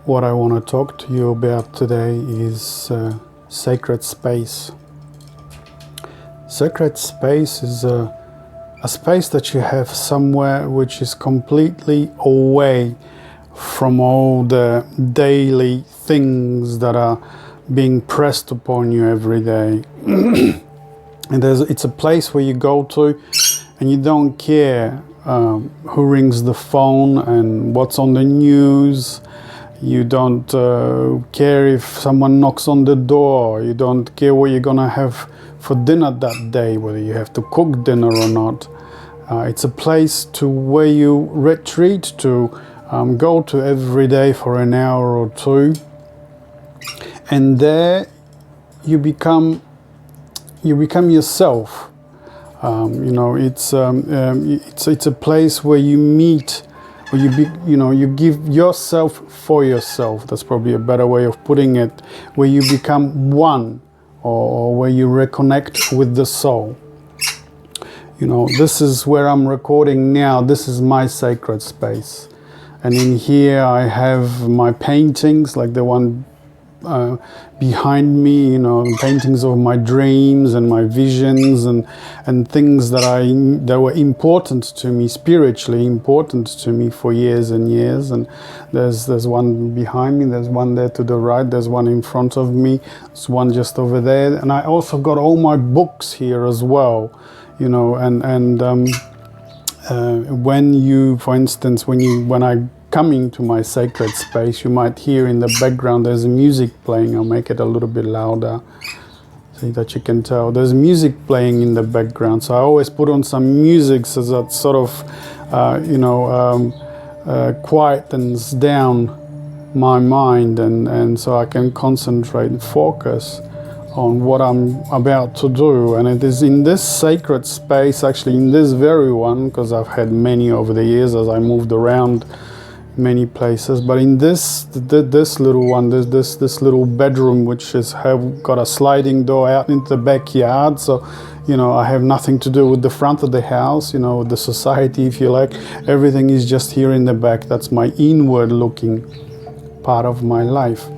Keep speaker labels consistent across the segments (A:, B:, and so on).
A: What I want to talk to you about today is sacred space. Sacred space is a space that you have somewhere which is completely away from all the daily things that are being pressed upon you every day. And it's a place where you go to and you don't care who rings the phone and what's on the news. You don't care if someone knocks on the door. You don't care what you're gonna have for dinner that day, whether you have to cook dinner or not. It's a place to where you retreat to, go to every day for an hour or two, and there you become yourself. It's a place where you meet. You give yourself for yourself. That's probably a better way of putting it. Where you become one, or where you reconnect with the soul. This is where I'm recording now. This is my sacred space, and in here I have my paintings, like the one behind me. Paintings of my dreams and my visions and things that were important to me, spiritually important to me for years and years. And there's one behind me, there's one there to the right, there's one in front of me, there's one just over there, and I also got all my books here as well. When you, for instance, when I come into my sacred space, you might hear in the background there's music playing. I'll make it a little bit louder so that you can tell. There's music playing in the background, so I always put on some music so that sort of quietens down my mind, and so I can concentrate and focus on what I'm about to do. And it is in this sacred space, actually in this very one, because I've had many over the years as I moved around many places, but in this little one, this little bedroom, which have got a sliding door out into the backyard, so I have nothing to do with the front of the house, with the society, if you like. Everything is just here in the back. That's my inward looking part of my life,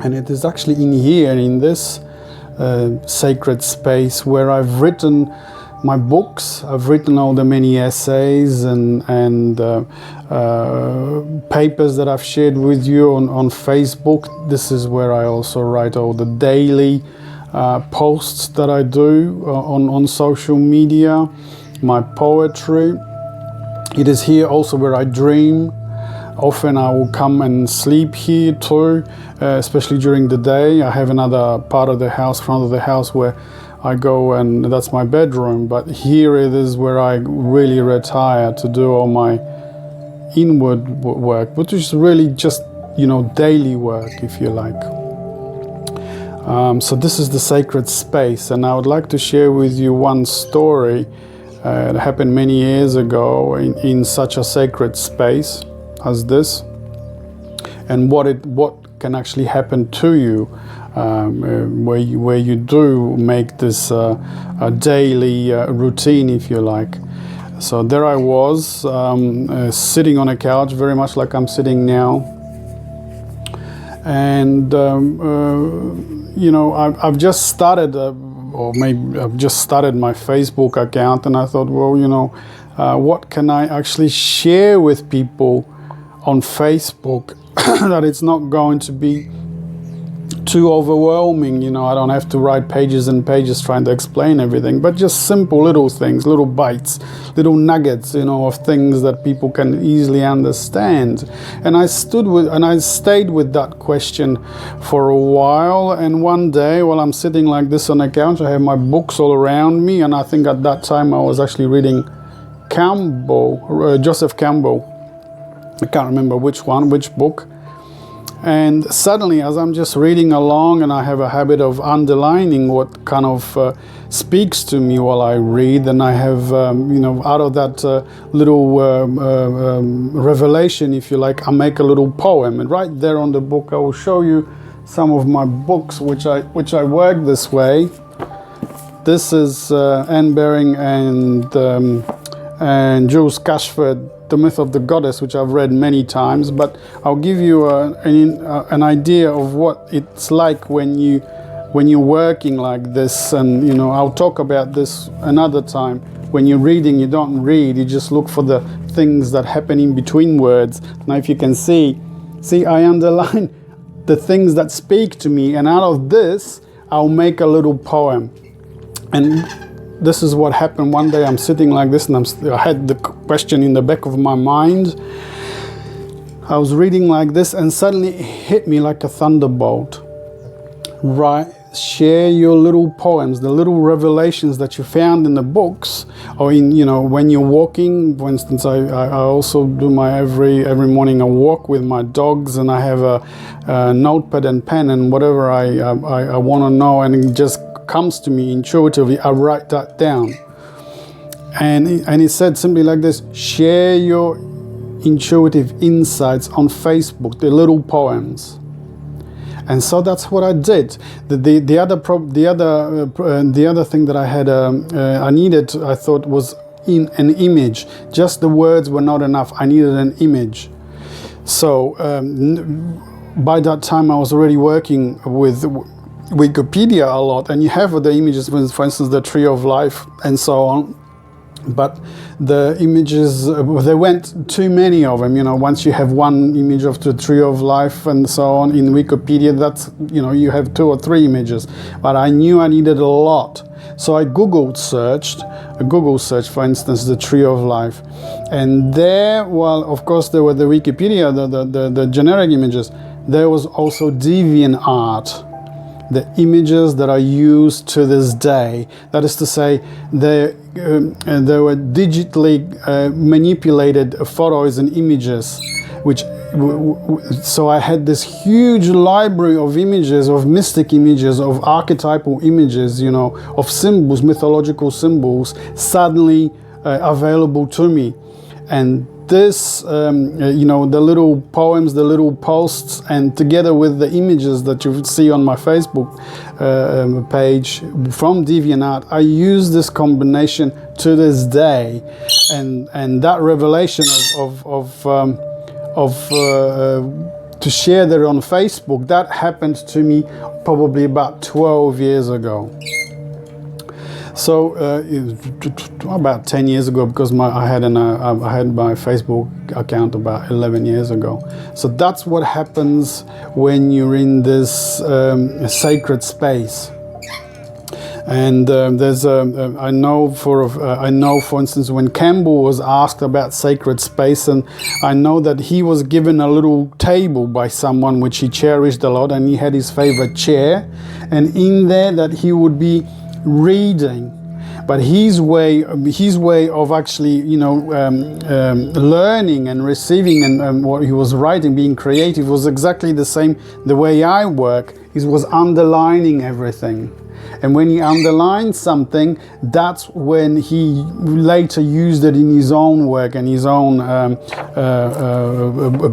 A: and it is actually in here, in this sacred space, where I've written my books. I've written all the many essays and papers that I've shared with you on Facebook. This is where I also write all the daily posts that I do on social media, my poetry. It is here also where I dream. Often I will come and sleep here too, especially during the day. I have another part of the house, front of the house, where I go, and that's my bedroom. But here it is where I really retire to do all my inward work, which is really just, daily work, if you like. So this is the sacred space, and I would like to share with you one story that happened many years ago in such a sacred space as this, and what can actually happen to you where you do make this a daily routine, if you like. So there I was, sitting on a couch, very much like I'm sitting now, and I've just started, or maybe I've just started my Facebook account, and I thought, well, what can I actually share with people on Facebook that it's not going to be too overwhelming. I don't have to write pages and pages trying to explain everything, but just simple little things, little bites, little nuggets, of things that people can easily understand. And I stayed with that question for a while, and one day while I'm sitting like this on a couch, I have my books all around me, and I think at that time I was actually reading Joseph Campbell. I can't remember which book. And suddenly, as I'm just reading along, and I have a habit of underlining what kind of speaks to me while I read, and I have, out of that little revelation, if you like, I make a little poem. And right there on the book, I will show you some of my books, which I work this way. This is Anne Baring and Jules Cashford The Myth of the Goddess, which I've read many times, but I'll give you an idea of what it's like when you're working like this. And you know, I'll talk about this another time. When you're reading, you don't read, you just look for the things that happen in between words. Now if you can see I underline the things that speak to me, and out of this I'll make a little poem. And this is what happened. One day I'm sitting like this, and I had the question in the back of my mind. I was reading like this, and suddenly it hit me like a thunderbolt. Right, share your little poems, the little revelations that you found in the books, or in, you know, when you're walking. For instance, I also do my every morning a walk with my dogs, and I have a notepad and pen, and whatever I want to know, and it just comes to me intuitively, I write that down. And it said simply like this: share your intuitive insights on Facebook, the little poems. And so that's what I did. The other thing that I had I needed, I thought, was in an image. Just the words were not enough. I needed an image. So by that time I was already working with Wikipedia a lot, and you have the images, for instance, the Tree of Life and so on. But the images, there weren't too many of them. You know, once you have one image of the Tree of Life and so on in Wikipedia, that's, you know, you have 2 or 3 images. But I knew I needed a lot. So I Google searched, for instance, the Tree of Life. And there, well, of course, there were the Wikipedia, the generic images. There was also DeviantArt, the images that are used to this day. That is to say, they were digitally manipulated photos and images, which so I had this huge library of images, of mystic images, of archetypal images, you know, of symbols, mythological symbols, suddenly available to me. And this, you know, the little poems, the little posts, and together with the images that you see on my Facebook page from DeviantArt, I use this combination to this day. And that revelation to share that on Facebook, that happened to me probably about 12 years ago. So about 10 years ago, because I had my Facebook account about 11 years ago. So that's what happens when you're in this sacred space. And I know, for instance, when Campbell was asked about sacred space, and I know that he was given a little table by someone which he cherished a lot, and he had his favorite chair, and in there that he would be reading. But his way of actually, you know, learning and receiving and what he was writing, being creative, was exactly the same. The way I work was underlining everything. And when he underlined something, that's when he later used it in his own work and his own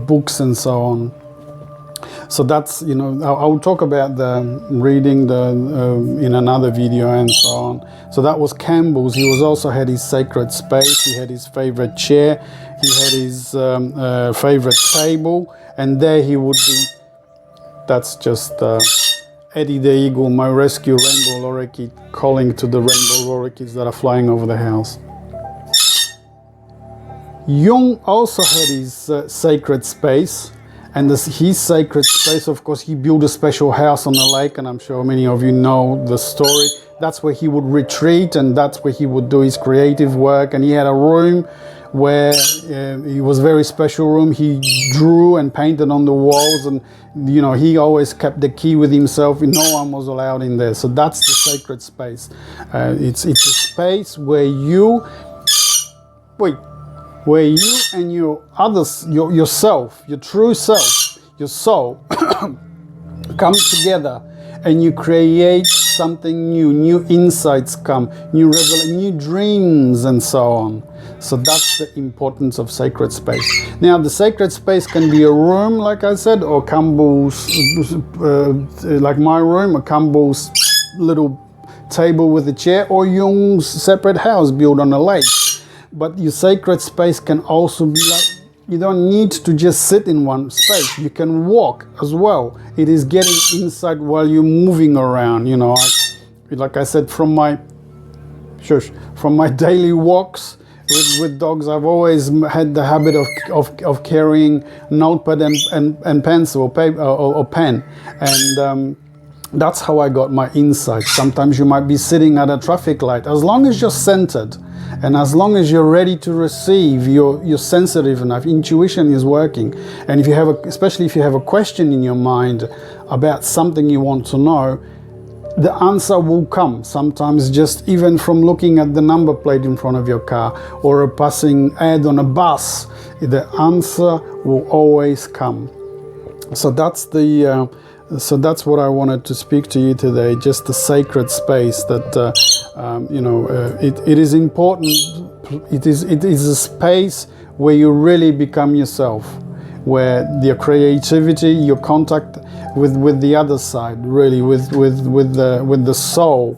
A: books and so on. So that's, you know, I'll talk about the reading in another video and so on. So that was Campbell's. He also had his sacred space. He had his favorite chair. He had his favorite table, and there he would be. That's just Eddie the Eagle, my rescue rainbow lorikeet, calling to the rainbow lorikeets that are flying over the house. Jung also had his sacred space. And his sacred space, of course, he built a special house on the lake, and I'm sure many of you know the story. That's where he would retreat, and that's where he would do his creative work. And he had a room where it was a very special room. He drew and painted on the walls, and, you know, he always kept the key with himself. No one was allowed in there. So that's the sacred space. It's a space where you and your others, yourself, your true self, your soul, come together, and you create something new insights come, new dreams and so on. So that's the importance of sacred space. Now, the sacred space can be a room, like I said, or Campbell's, like my room, or Campbell's little table with a chair, or Jung's separate house built on a lake. But your sacred space can also be like, you don't need to just sit in one space. You can walk as well. It is getting inside while you're moving around. You know, like I said, from my daily walks with dogs, I've always had the habit of carrying notepad and pencil or paper or pen, and that's how I got my insight. Sometimes you might be sitting at a traffic light. As long as you're centered, and as long as you're ready to receive, you're sensitive enough, intuition is working. And if you have especially if you have a question in your mind about something you want to know, the answer will come. Sometimes just even from looking at the number plate in front of your car or a passing ad on a bus, the answer will always come. So that's what I wanted to speak to you today, just the sacred space that, it is important. It is a space where you really become yourself, where your creativity, your contact with the other side, really with the soul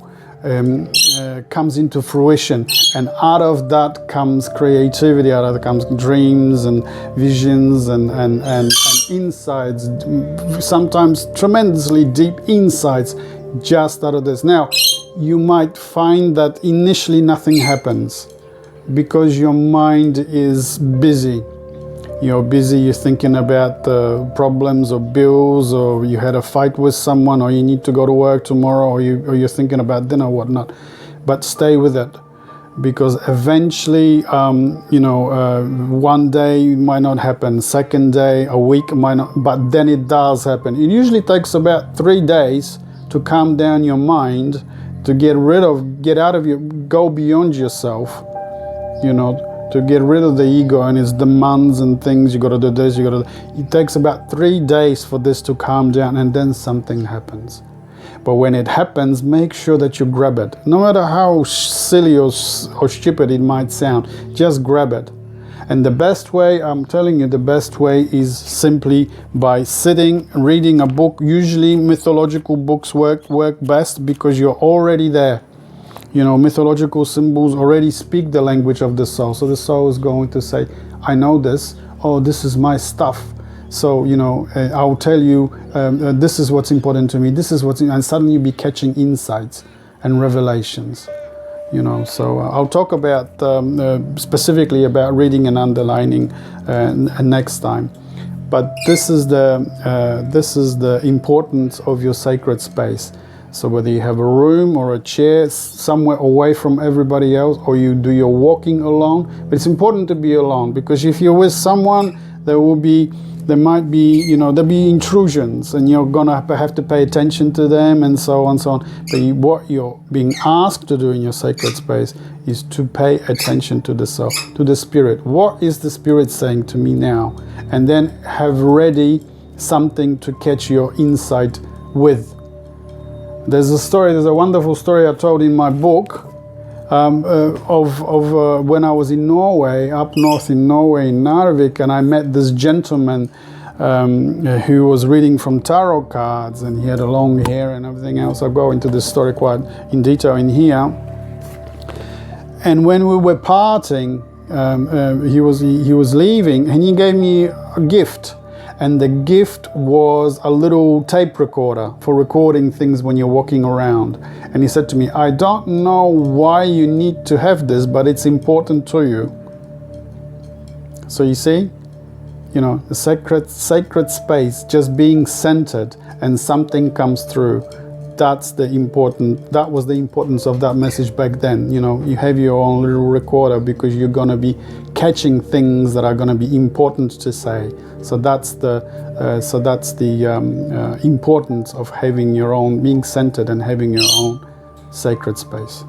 A: comes into fruition, and out of that comes creativity, out of that comes dreams and visions and insights, sometimes tremendously deep insights just out of this. Now, you might find that initially nothing happens because your mind is busy. You're busy, you're thinking about the problems or bills, or you had a fight with someone, or you need to go to work tomorrow, or you're thinking about dinner or whatnot. But stay with it, because eventually, one day it might not happen, second day, a week might not, but then it does happen. It usually takes about 3 days to calm down your mind, to go beyond yourself, to get rid of the ego and its demands and things. You got to do this, it takes about 3 days for this to calm down, and then something happens. But when it happens, make sure that you grab it. No matter how silly or stupid it might sound, just grab it. And the best way, I'm telling you, the best way is simply by sitting, reading a book. Usually mythological books work best because you're already there. Mythological symbols already speak the language of the soul. So the soul is going to say, I know this. Oh, this is my stuff. So, I'll tell you, this is what's important to me. And suddenly you'll be catching insights and revelations. So I'll talk about specifically about reading and underlining next time. But this is the importance of your sacred space. So whether you have a room or a chair somewhere away from everybody else, or you do your walking alone, but it's important to be alone, because if you're with someone, there'll be intrusions, and you're gonna have to pay attention to them, and so on. But what you're being asked to do in your sacred space is to pay attention to the soul, to the spirit. What is the spirit saying to me now? And then have ready something to catch your insight with. There's a wonderful story I told in my book of when I was in Norway, up north in Norway, in Narvik, and I met this gentleman who was reading from tarot cards, and he had a long hair and everything else. I'll go into this story quite in detail in here. And when we were parting, he was leaving, and he gave me a gift. And the gift was a little tape recorder for recording things when you're walking around. And he said to me, I don't know why you need to have this, but it's important to you. So you see, the sacred space, just being centered, and something comes through. That was the importance of that message back then. You have your own little recorder, because you're going to be catching things that are going to be important to say. So that's the importance of having your own, being centered and having your own sacred space.